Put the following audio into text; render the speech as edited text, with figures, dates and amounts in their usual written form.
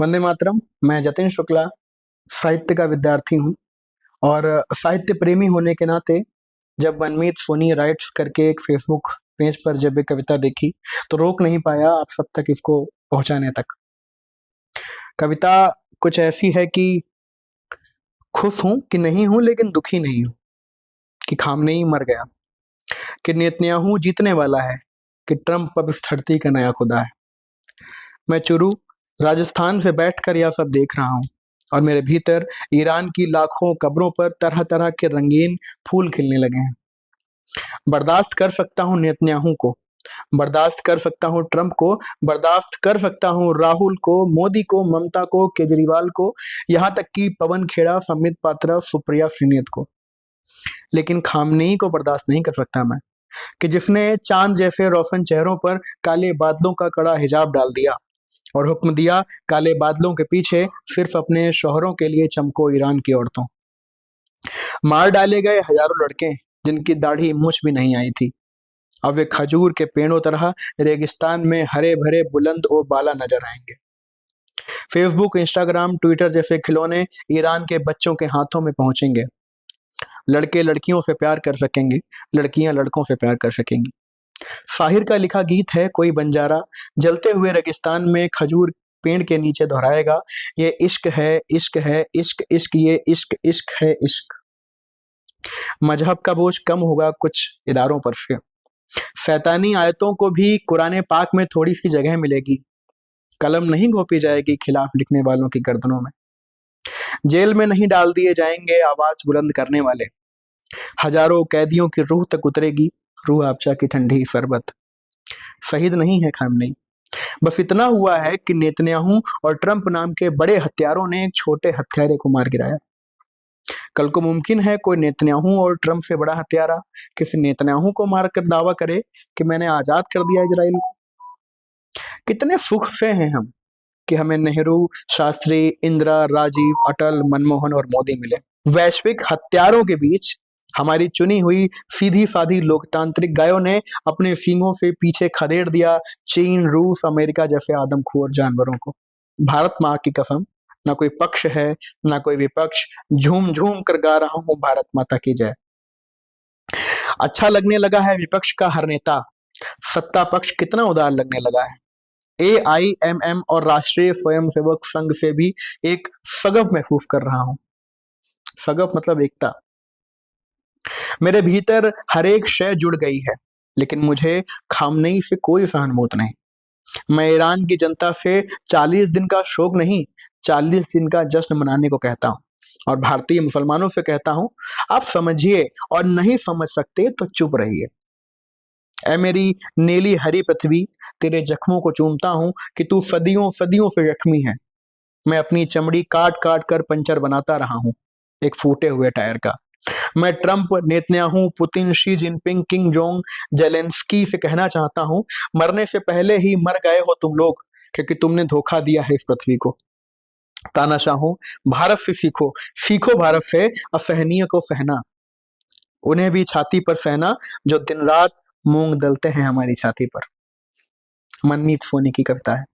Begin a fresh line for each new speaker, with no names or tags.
वंदे मातरम। मैं जतिन शुक्ला साहित्य का विद्यार्थी हूँ और साहित्य प्रेमी होने के नाते जब मनमीत सोनी राइट्स करके एक फेसबुक पेज पर जब एक कविता देखी तो रोक नहीं पाया आप सब तक इसको पहुंचाने तक। कविता कुछ ऐसी है कि खुश हूं कि नहीं हूं लेकिन दुखी नहीं हूं, कि खामनेई मर गया, कि नेतन्याहू जीतने वाला है, कि ट्रंप अब इस धरती का नया खुदा है। मैं चुरू राजस्थान से बैठकर यह सब देख रहा हूँ और मेरे भीतर ईरान की लाखों कब्रों पर तरह तरह के रंगीन फूल खिलने लगे हैं। बर्दाश्त कर सकता हूँ नेतन्याहू को, बर्दाश्त कर सकता हूँ ट्रंप को, बर्दाश्त कर सकता हूँ राहुल को, मोदी को, ममता को, केजरीवाल को, यहाँ तक कि पवन खेड़ा, संबित पात्रा, सुप्रिया श्रीनेत को। लेकिन खामनेई को बर्दाश्त नहीं कर सकता मैं, कि जिसने चांद जैसे रोशन चेहरों पर काले बादलों का कड़ा हिजाब डाल दिया और हुक्म दिया काले बादलों के पीछे सिर्फ अपने शौहरों के लिए चमको ईरान की औरतों। मार डाले गए हजारों लड़के जिनकी दाढ़ी मूछ भी नहीं आई थी, अब वे खजूर के पेड़ों तरह रेगिस्तान में हरे भरे बुलंद और बाला नजर आएंगे। फेसबुक, इंस्टाग्राम, ट्विटर जैसे खिलौने ईरान के बच्चों के हाथों में पहुंचेंगे। लड़के लड़कियों से प्यार कर सकेंगे, लड़कियां लड़कों से प्यार कर सकेंगी। साहिर का लिखा गीत है, कोई बंजारा जलते हुए रेगिस्तान में खजूर पेड़ के नीचे दोहराएगा, ये इश्क है, इश्क है, इश्क इश्क, ये इश्क इश्क है इश्क। मजहब का बोझ कम होगा कुछ इदारों पर से, शैतानी आयतों को भी कुरान पाक में थोड़ी सी जगह मिलेगी, कलम नहीं घोंपी जाएगी खिलाफ लिखने वालों की गर्दनों में, जेल में नहीं डाल दिए जाएंगे आवाज बुलंद करने वाले, हजारों कैदियों की रूह तक उतरेगी रूह अफ़ज़ा की ठंडी शरबत। शहीद नहीं है खामनेई, बस इतना हुआ है कि नेतन्याहू और ट्रंप नाम के बड़े हत्यारों ने एक छोटे हत्यारे को मार गिराया। कल को मुमकिन है कोई नेतन्याहू और ट्रंप से बड़ा हत्यारा किसी नेतन्याहू को मारकर दावा करे कि मैंने आजाद कर दिया इजराइल को। कितने सुख से हैं हम कि हमें नेहरू, शास्त्री, इंदिरा, राजीव, अटल, मनमोहन और मोदी मिले। वैश्विक हत्यारों के बीच हमारी चुनी हुई सीधी साधी लोकतांत्रिक गायों ने अपने सींगों से पीछे खदेड़ दिया चीन, रूस, अमेरिका जैसे आदमखोर जानवरों को। भारत माँ की कसम, ना कोई पक्ष है ना कोई विपक्ष, झूम झूम कर गा रहा हूँ भारत माता की जय। अच्छा लगने लगा है विपक्ष का हर नेता, सत्ता पक्ष कितना उदार लगने लगा है। AIMM और राष्ट्रीय स्वयंसेवक संघ से भी एक सगफ महसूस कर रहा हूँ। सगफ मतलब एकता। मेरे भीतर हर एक शय जुड़ गई है, लेकिन मुझे खामनेई से कोई सहानुभूति नहीं। मैं ईरान की जनता से 40 दिन का शोक नहीं, 40 दिन का जश्न मनाने को कहता हूँ और भारतीय मुसलमानों से कहता हूँ, आप समझिए और नहीं समझ सकते तो चुप रहिए। ऐ मेरी नीली हरी पृथ्वी, तेरे जख्मों को चूमता हूँ कि तू सदियों सदियों से जख्मी है। मैं अपनी चमड़ी काट काट कर पंचर बनाता रहा हूँ एक फूटे हुए टायर का। मैं Trump, Netanyahu, Putin, Xi Jinping, king Jong, Zelensky से कहना चाहता हूँ, मरने से पहले ही मर गए हो तुम लोग, क्योंकि तुमने धोखा दिया है इस पृथ्वी को। तानाशाहों, भारत से सीखो, सीखो भारत से असहनीय को सहना, उन्हें भी छाती पर सहना जो दिन रात मूंग दलते हैं हमारी छाती पर। मनमीत सोनी की कविता है।